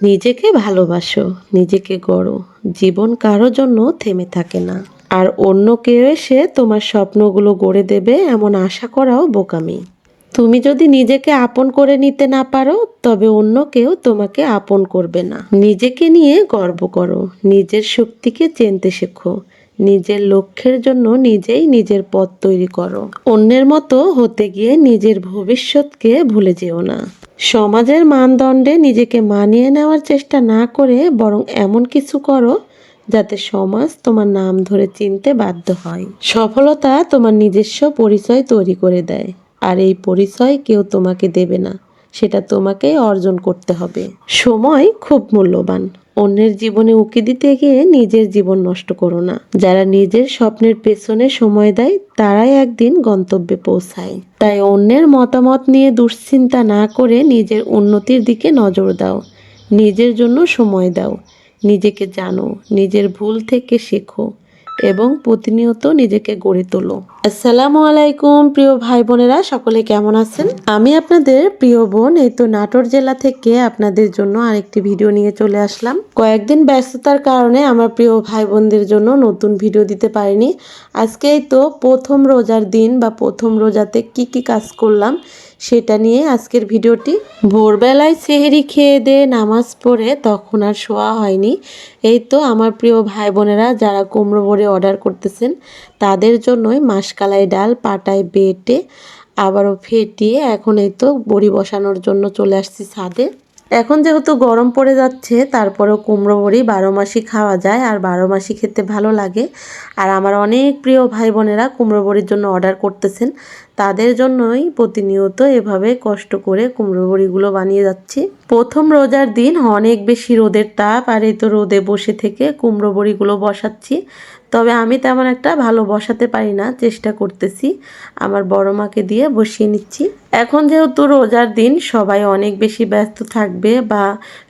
নিজেকে ভালোবাসো, নিজেকে গড়ো। জীবন কারো জন্য থেমে থাকে না। আর অন্য কেউ এসে তোমার স্বপ্নগুলো গড়ে দেবে এমন আশা করাও বোকামি। তুমি যদি নিজেকে আপন করে নিতে না পারো, তবে অন্য কেউ তোমাকে আপন করবে না। নিজেকে নিয়ে গর্ব করো, নিজের শক্তিকে চিনতে শেখো, নিজের লক্ষ্যের জন্য নিজেই নিজের পথ তৈরি করো। অন্যের মতো হতে গিয়ে নিজের ভবিষ্যৎকে ভুলে যেও না। সমাজের মানদণ্ডে নিজেকে মানিয়ে নেওয়ার চেষ্টা না করে বরং এমন কিছু করো যাতে সমাজ তোমার নাম ধরে চিনতে বাধ্য হয়। সফলতা তোমার নিজস্ব পরিচয় তৈরি করে দেয়, আর এই পরিচয় কেউ তোমাকে দেবে না, সেটা তোমাকেই অর্জন করতে হবে। সময় খুব মূল্যবান। অন্যের জীবনে উকি দিতে গিয়ে নিজের জীবন নষ্ট করো না। যারা নিজের স্বপ্নের পেছনে সময় দেয় তারাই একদিন গন্তব্যে পৌঁছায়। তাই অন্যের মতামত নিয়ে দুশ্চিন্তা না করে নিজের উন্নতির দিকে নজর দাও। নিজের জন্য সময় দাও, নিজেকে জানো, নিজের ভুল থেকে শেখো এবং প্রতিনিয়ত নিজেকে গড়ে তোলো। আসসালামু আলাইকুম প্রিয় ভাই বোনেরা, সকলে কেমন আছেন? আমি আপনাদের প্রিয় বোন এই তো নাটোর জেলা থেকে আপনাদের জন্য আরেকটি ভিডিও নিয়ে চলে আসলাম। কয়েকদিন ব্যস্ততার কারণে আমার প্রিয় ভাই বোনদের জন্য নতুন ভিডিও দিতে পারিনি। আজকে এই তো প্রথম রোজার দিন বা প্রথম রোজাতে কি কি কাজ করলাম সেটা নিয়ে আজকের ভিডিওটি। ভোরবেলায় সেহরি খেয়ে দিয়ে নামাজ পড়ে তখন আর শোয়া হয়নি। এই তো আমার প্রিয় ভাই বোনেরা যারা কুমড়ো বড়ি অর্ডার করতেছেন তাদের জন্যই মাসকালাই ডাল পাটায় বেটে আবারও ফেটিয়ে এখন এই তো বড়ি বসানোর জন্য চলে আসছি ছাদে। এখন যেহেতু গরম পড়ে যাচ্ছে, তারপরেও কুমড়ো বড়ি 12 মাসই খাওয়া যায় আর 12 মাসই খেতে ভালো লাগে। আর আমার অনেক প্রিয় ভাই বোনেরা কুমড়ো বড়ির জন্য অর্ডার করতেছেন, তাদের জন্যই প্রতিনিয়ত এভাবে কষ্ট করে কুমড়ো বড়িগুলো বানিয়ে যাচ্ছি। প্রথম রোজার দিন অনেক বেশি রোদের তাপ, আর এই তো রোদে বসে থেকে কুমড়ো বড়িগুলো বসাচ্ছি। তবে আমি তেমন একটা ভালো বসাতে পারি না, চেষ্টা করতেছি। আমার বড় মাকে দিয়ে বসিয়ে নিচ্ছি। এখন যেহেতু রোজার দিন সবাই অনেক বেশি ব্যস্ত থাকবে বা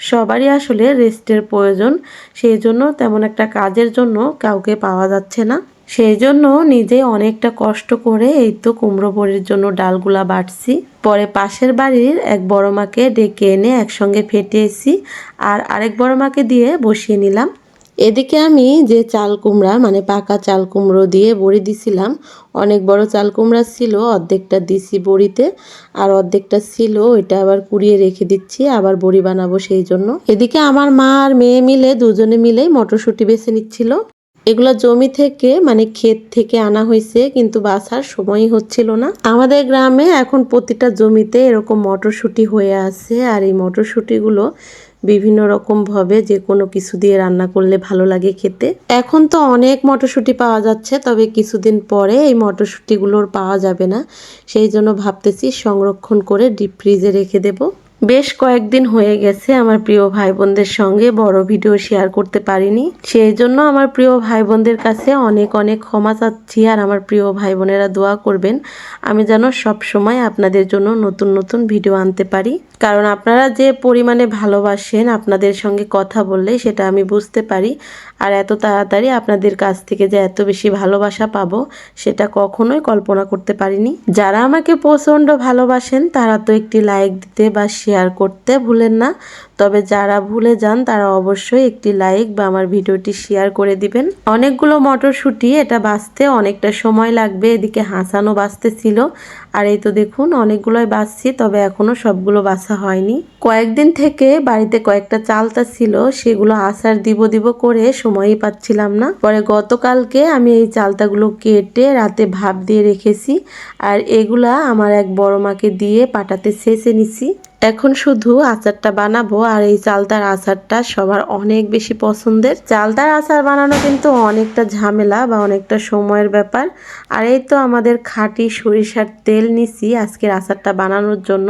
সবারই আসলে রেস্টের প্রয়োজন, সেই জন্য তেমন একটা কাজের জন্য কাউকে পাওয়া যাচ্ছে না। সেই জন্য নিজেই অনেকটা কষ্ট করে এই তো কুমড়ো বড়ির জন্য ডালগুলা বাটছি। পরে পাশের বাড়ির এক বড় মাকে ডেকে এনে একসঙ্গে ফেটিয়েছি আর আরেক বড় মাকে দিয়ে বসিয়ে নিলাম। এদিকে আমি যে চাল কুমড়া মানে পাকা চাল কুমড়ো দিয়ে বড়ি দিছিলাম, অনেক বড় চাল কুমড়া ছিল, অর্ধেকটা দিছি বড়িতে আর অর্ধেকটা ছিল ওইটা আবার কুড়িয়ে রেখে দিচ্ছি, আবার বড়ি বানাবো সেই জন্য। এদিকে আমার মা আর মেয়ে মিলে দুজনে মিলেই মটরশুঁটি বেছে নিচ্ছিল। এগুলো জমি থেকে মানে ক্ষেত থেকে আনা হয়েছে, কিন্তু বাছার সময়ই হচ্ছিল না। আমাদের গ্রামে এখন প্রতিটা জমিতে এরকম মটরশুঁটি হয়ে আছে, আর এই মটরশুঁটিগুলো বিভিন্ন রকম ভাবে যে কোনো কিছু দিয়ে রান্না করলে ভালো লাগে খেতে। এখন তো অনেক মটরশুঁটি পাওয়া যাচ্ছে, তবে কিছুদিন পরে এই মটরশুঁটিগুলোর পাওয়া যাবে না। সেই জন্য ভাবতেছি সংরক্ষণ করে ডিপ ফ্রিজে রেখে দেব। বেশ কয়েকদিন হয়ে গেছে আমার প্রিয় ভাই বোনদের সঙ্গে বড় ভিডিও শেয়ার করতে পারিনি, সেই জন্য আমার প্রিয় ভাই বোনদের কাছে অনেক অনেক ক্ষমা চাচ্ছি। আর আমার প্রিয় ভাই বোনেরা দোয়া করবেন আমি যেন সব সময় আপনাদের জন্য নতুন নতুন ভিডিও আনতে পারি, কারণ আপনারা যে পরিমাণে ভালোবাসেন, আপনাদের সঙ্গে কথা বললে সেটা আমি বুঝতে পারি। আর এত তাড়াতাড়ি আপনাদের কাছ থেকে যে এত বেশি ভালোবাসা পাবো সেটা কখনোই কল্পনা করতে পারিনি। যারা আমাকে প্রচণ্ড ভালোবাসেন তারা তো একটি লাইক দিতে বা শেয়ার করতে ভুলেন না, তবে যারা ভুলে যান তারা অবশ্যই একটি লাইক বা আমার ভিডিওটি শেয়ার করে দিবেন। অনেকগুলো মটরশুঁটি, এটা বাছতে অনেকটা সময় লাগবে। এদিকে হাসানও বাছতেছিল, আর এই তো দেখুন অনেকগুলোই বাছছি, তবে এখনো সবগুলো বাছা হয়নি। কয়েকদিন থেকে বাড়িতে কয়েকটা চালতা ছিল, সেগুলো আচার দিব দিব করে সময়ই পাচ্ছিলাম না। পরে গতকালকে আমি এই চালতাগুলো কেটে রাতে ভাপ দিয়ে রেখেছি, আর এগুলা আমার এক বড় মাকে দিয়ে পাটাতে ছেঁচে নিছি। এখন শুধু আচারটা বানাবো, আর এই চালতার আচারটা সবার অনেক বেশি পছন্দের। চালতার আচার বানানো কিন্তু অনেকটা ঝামেলা বা অনেকটা সময়ের ব্যাপার। আর এই তো আমাদের খাঁটি সরিষার তেল নিছি আজকের আচারটা বানানোর জন্য।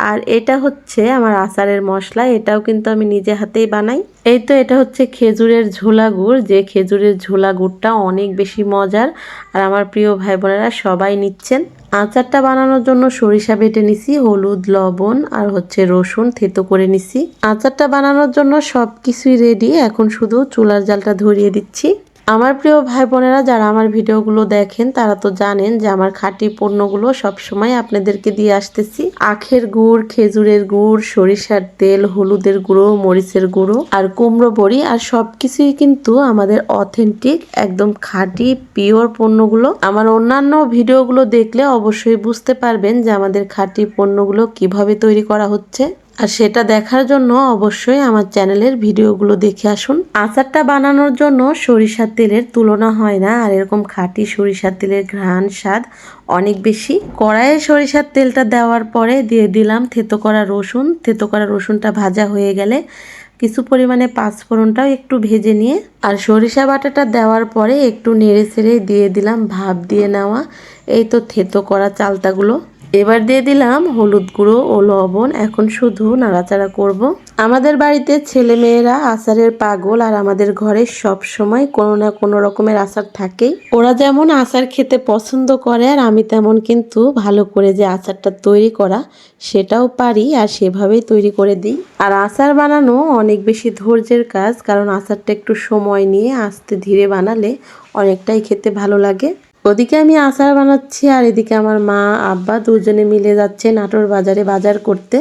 আর এটা হচ্ছে আমার আচারের মশলা, এটাও কিন্তু আমি নিজে হাতেই বানাই। এই তো এটা হচ্ছে খেজুরের ঝোলা গুড়, যে খেজুরের ঝোলা গুড়টা অনেক বেশি মজার, আর আমার প্রিয় ভাই বোনেরা সবাই নিচ্ছেন। আচারটা বানানোর জন্য সরিষা বেটে নিছি, হলুদ লবণ আর হচ্ছে রসুন থেতো করে নিছি। আচারটা বানানোর জন্য সব কিছুই রেডি, এখন শুধু চুলার জালটা ধরিয়ে দিচ্ছি। আমার প্রিয় ভাই বোনেরা যারা আমার ভিডিওগুলো দেখেন তারা তো জানেন যে আমার খাঁটি পণ্যগুলো সবসময় আপনাদেরকে দিয়ে আসতেছি। আখের গুড়, খেজুরের গুড়, সরিষার তেল, হলুদের গুঁড়ো, মরিচের গুঁড়ো আর কুমড়ো বড়ি আর সবকিছুই কিন্তু আমাদের অথেন্টিক একদম খাঁটি পিওর পণ্যগুলো। আমার অন্যান্য ভিডিওগুলো দেখলে অবশ্যই বুঝতে পারবেন যে আমাদের খাঁটি পণ্যগুলো কিভাবে তৈরি করা হচ্ছে। আর সেটা দেখার জন্য অবশ্যই আমার চ্যানেলের ভিডিওগুলো দেখে আসুন। আচারটা বানানোর জন্য সরিষার তেলের তুলনা হয় না, আর এরকম খাঁটি সরিষার তেলের ঘ্রাণ স্বাদ অনেক বেশি। কড়াইয়ে সরিষার তেলটা দেওয়ার পরে দিয়ে দিলাম থেতো করা রসুন। থেতো করা রসুনটা ভাজা হয়ে গেলে কিছু পরিমাণে পাঁচফোড়নটাও একটু ভেজে নিয়ে আর সরিষা বাটাটা দেওয়ার পরে একটু নেড়ে চেড়ে দিয়ে দিলাম ভাপ দিয়ে নেওয়া এই তো থেতো করা চালতাগুলো। এবার দিয়ে দিলাম হলুদ গুঁড়ো ও লবণ। এখন শুধু নাড়াচাড়া করব। আমাদের বাড়িতে ছেলে মেয়েরা আচারের পাগল, আর আমাদের ঘরে সব সময় কোনো না কোনো রকমের আচার থাকেই। ওরা যেমন আচার খেতে পছন্দ করে আর আমি তেমন কিন্তু ভালো করে যে আচারটা তৈরি করা সেটাও পারি, আর সেভাবেই তৈরি করে দিই। আর আচার বানানো অনেক বেশি ধৈর্যের কাজ, কারণ আচারটা একটু সময় নিয়ে আস্তে ধীরে বানালে অনেকটাই খেতে ভালো লাগে। ওদিকে আমি আচার বানাচ্ছি আর এদিকে আমার মা আব্বা দুজনে মিলে যাচ্ছে নাটোর বাজারে বাজার করতে।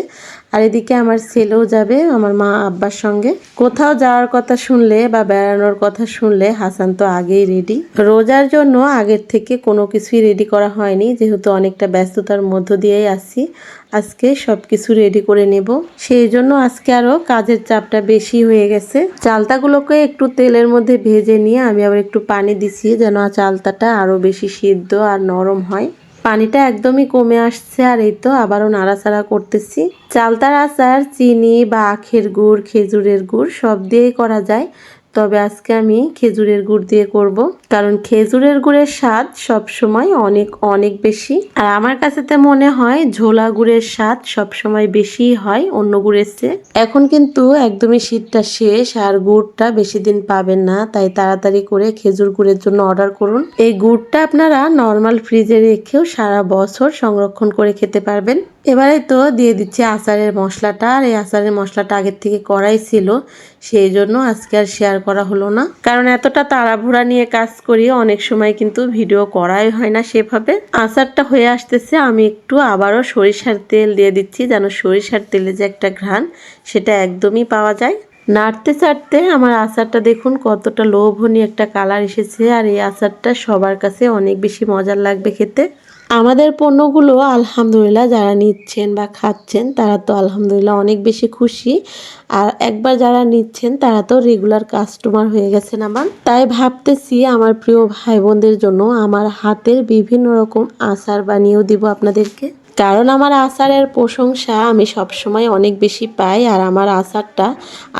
আর এদিকে আমার ছেলেও যাবে আমার মা আব্বার সঙ্গে। কোথাও যাওয়ার কথা শুনলে বা বেড়ানোর কথা শুনলে হাসান তো আগেই রেডি। রোজার জন্য আগের থেকে কোনো কিছুই রেডি করা হয়নি, যেহেতু অনেকটা ব্যস্ততার মধ্য দিয়েই আসছি। আজকে সব কিছু রেডি করে নেব, সেই জন্য আজকে আরও কাজের চাপটা বেশি হয়ে গেছে। চালতাগুলোকে একটু তেলের মধ্যে ভেজে নিয়ে আমি আবার একটু পানি দিছি যেন চালতাটা আরও বেশি সিদ্ধ আর নরম হয়। পানিটা একদমই কমে আসছে আর এই তো আবারও নাড়াচাড়া করতেছি। চালতার আচার চিনি বা আখের গুড়, খেজুরের গুড় সব দিয়েই করা যায়, তবে আজকে আমি খেজুরের গুড় দিয়ে করব, কারণ খেজুরের গুড়ের স্বাদ সব সময় অনেক অনেক বেশি। আর আমার কাছে তো মনে হয় ঝোলা গুড়ের স্বাদ সব সময় বেশি হয় অন্য গুড়ের চেয়ে। এখন কিন্তু একদমই শীতটা শেষ আর গুড়টা বেশি দিন পাবেন না, তাই তাড়াতাড়ি করে খেজুর গুড়ের জন্য অর্ডার করুন। এই গুড়টা আপনারা নর্মাল ফ্রিজে রেখেও সারা বছর সংরক্ষণ করে খেতে পারবেন। এবারে তো দিয়ে দিচ্ছি আচারের মশলাটা, আর এই আচারের মশলাটা আগের থেকে করাই ছিল, সেই জন্য আজকে আর শেয়ার করা হলো না, কারণ এতটা তাড়াহুড়া নিয়ে কাজ করি অনেক সময় কিন্তু ভিডিও করাই হয় না সেভাবে। আচারটা হয়ে আসতেছে, আমি একটু আবারও সরিষার তেল দিয়ে দিচ্ছি যেন সরিষার তেলে যে একটা ঘ্রাণ সেটা একদমই পাওয়া যায়। নাড়তে চাড়তে আমার আচারটা দেখুন কতটা লোভনীয় একটা কালার এসেছে, আর এই আচারটা সবার কাছে অনেক বেশি মজার লাগবে খেতে। আমাদের পণ্যগুলো আলহামদুলিল্লাহ যারা নিচ্ছেন বা খাচ্ছেন তারা তো আলহামদুলিল্লাহ অনেক বেশি খুশি, আর একবার যারা নিচ্ছেন তারা তো রেগুলার কাস্টমার হয়ে গেছেন আমার। তাই ভাবতেছি আমার প্রিয় ভাই বোনদের জন্য আমার হাতের বিভিন্ন রকম আচার বানিয়েও দিব আপনাদেরকে, কারণ আমার আচারের প্রশংসা আমি সবসময় অনেক বেশি পাই, আর আমার আচারটা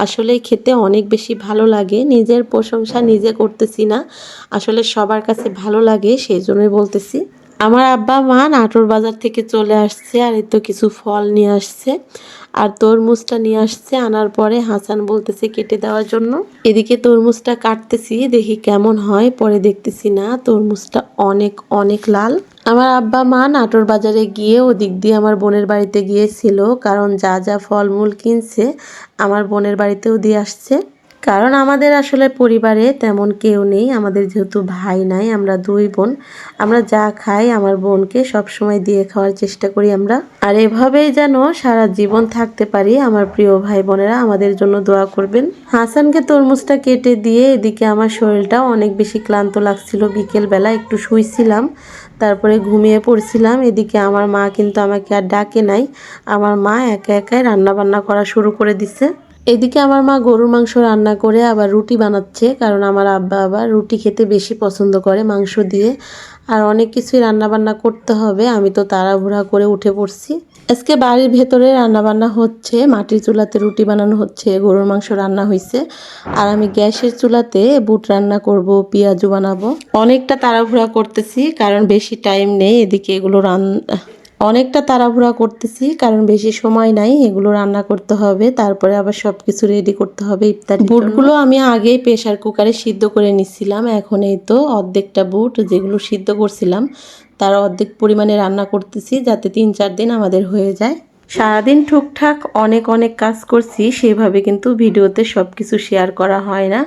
আসলে খেতে অনেক বেশি ভালো লাগে। নিজের প্রশংসা নিজে করতেছি না, আসলে সবার কাছে ভালো লাগে সেই জন্যই বলতেছি। আমার আব্বা মা নাটোর বাজার থেকে চলে আসছে, আর এই তো কিছু ফল নিয়ে আসছে আর তরমুজটা নিয়ে আসছে। আনার পরে হাসান বলতেছে কেটে দেওয়ার জন্য। এদিকে তরমুজটা কাটতেছি, দেখি কেমন হয়, পরে দেখতেছি না তরমুজটা অনেক অনেক লাল। আমার আব্বা মা নাটোর বাজারে গিয়ে ওদিক দিয়ে আমার বোনের বাড়িতে গিয়েছিল, কারণ যা যা ফলমূল কিনছে আমার বোনের বাড়িতেও দিয়ে আসছে। কারণ আমাদের আসলে পরিবারে তেমন কেউ নেই, আমাদের যেহেতু ভাই নাই, আমরা দুই বোন, আমরা যা খাই আমার বোনকে সব সময় দিয়ে খাওয়ার চেষ্টা করি আমরা। আর এভাবেই যেন সারা জীবন থাকতে পারি। আমার প্রিয় ভাই বোনেরা আমাদের জন্য দোয়া করবেন। হাসানকে তরমুজটা কেটে দিয়ে এদিকে আমার শরীরটাও অনেক বেশি ক্লান্ত লাগছিল, বিকেলবেলা একটু শুইছিলাম, তারপরে ঘুমিয়ে পড়ছিলাম। এদিকে আমার মা কিন্তু আমাকে আর ডাকে নাই, আমার মা একা একাই রান্না বান্না করা শুরু করে দিছে। এদিকে আমার মা গরুর মাংস রান্না করে আবার রুটি বানাচ্ছে, কারণ আমার আব্বা আবার রুটি খেতে বেশি পছন্দ করে মাংস দিয়ে। আর অনেক কিছুই রান্না বান্না করতে হবে, আমি তো তাড়াহুড়া করে উঠে পড়ছি। আজকে বাড়ির ভেতরে রান্না বান্না হচ্ছে, মাটির চুলাতে রুটি বানানো হচ্ছে, গরুর মাংস রান্না হয়েছে, আর আমি গ্যাসের চুলাতে বুট রান্না করব, পেঁয়াজু বানাবো। অনেকটা তাড়াহুড়া করতেছি কারণ বেশি টাইম নেই, এদিকে এগুলো অনেকটা তাড়াহুড়া করতেছি কারণ বেশি সময় নাই, এগুলো রান্না করতে হবে, তারপরে আবার সব কিছু রেডি করতে হবে ইফতারি। বুটগুলো আমি আগেই প্রেসার কুকারে সিদ্ধ করে নিছিলাম, এখন এই তো অর্ধেকটা বুট যেগুলো সিদ্ধ করছিলাম তার অর্ধেক পরিমাণে রান্না করতেছি, যাতে 3-4 দিন আমাদের হয়ে যায়। সারাদিন টুকটাক অনেক অনেক কাজ করছি, সেভাবে কিন্তু ভিডিওতে সব কিছু শেয়ার করা হয় না।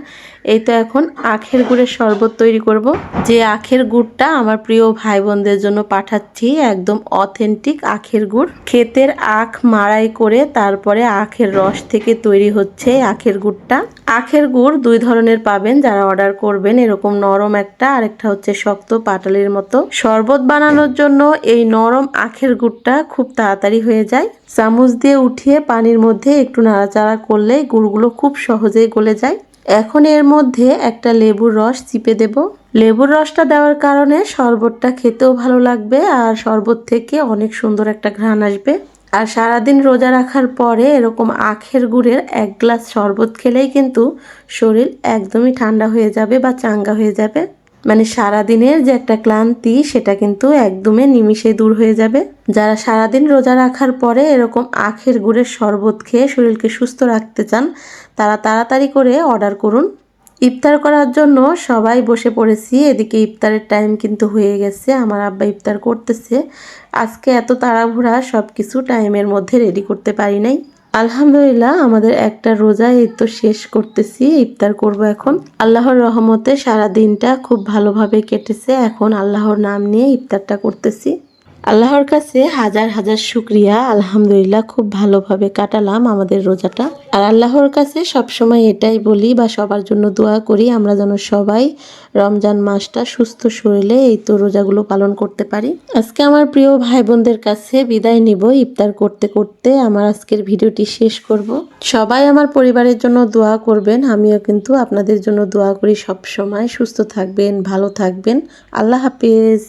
এই তো এখন আখের গুড়ের শরবত তৈরি করব। যে আখের গুড়টা আমার প্রিয় ভাই বোনদের জন্য পাঠাচ্ছি, একদম অথেন্টিক আখের গুড়। ক্ষেতের আখ মাড়াই করে তারপরে আখের রস থেকে তৈরি হচ্ছে আখের গুড়টা। আখের গুড় দুই ধরনের পাবেন যারা অর্ডার করবেন, এরকম নরম একটা, আরেকটা হচ্ছে শক্ত পাটালির মতো। শরবত বানানোর জন্য এই নরম আখের গুড়টা খুব তাড়াতাড়ি হয়ে যায়। চামচ দিয়ে উঠিয়ে পানির মধ্যে একটু নাড়াচাড়া করলেই গুড়গুলো খুব সহজেই গলে যায়। এখন এর মধ্যে একটা লেবুর রস চিপে দেব। লেবুর রসটা দেওয়ার কারণে শরবতটা খেতেও ভালো লাগবে আর শরবত থেকে অনেক সুন্দর একটা ঘ্রাণ আসবে। আর সারাদিন রোজা রাখার পরে এরকম আখের গুড়ের 1 গ্লাস শরবত খেলেই কিন্তু শরীর একদমই ঠান্ডা হয়ে যাবে বা চাঙ্গা হয়ে যাবে। মানে সারাদিনের যে একটা ক্লান্তি সেটা কিন্তু একদমই নিমিষে দূর হয়ে যাবে। যারা সারাদিন রোজা রাখার পরে এরকম আখের গুড়ের শরবত খেয়ে শরীরকে সুস্থ রাখতে চান তারা তাড়াতাড়ি করে অর্ডার করুন। ইফতার করার জন্য সবাই বসে পড়েছি। এদিকে ইফতারের টাইম কিন্তু হয়ে গেছে, আমার আব্বা ইফতার করতেছে। আজকে এত তাড়াহুড়া সব কিছু টাইমের মধ্যে রেডি করতে পারি নাই। আলহামদুলিল্লাহ আমাদের একটা রোজা এই তো শেষ করতেছি, ইফতার করব এখন। আল্লাহর রহমতে সারা দিনটা খুব ভালোভাবে কেটেছে। এখন আল্লাহর নাম নিয়ে ইফতারটা করতেছি। আল্লাহর কাছে হাজার হাজার শুকরিয়া, আলহামদুলিল্লাহ খুব ভালোভাবে কাটালাম আমাদের রোজাটা। আর আল্লাহর কাছে সবসময় এটাই বলি বা সবার জন্য দোয়া করি আমরা যেন সবাই রমজান মাসটা সুস্থ শরীরে এই তো রোজাগুলো পালন করতে পারি। আজকে আমার প্রিয় ভাই বোনদের কাছে বিদায় নিব। ইফতার করতে করতে আমার আজকের ভিডিওটি শেষ করব। সবাই আমার পরিবারের জন্য দোয়া করবেন, আমিও কিন্তু আপনাদের জন্য দোয়া করি। সব সময় সুস্থ থাকবেন, ভালো থাকবেন। আল্লাহ হাফেজ।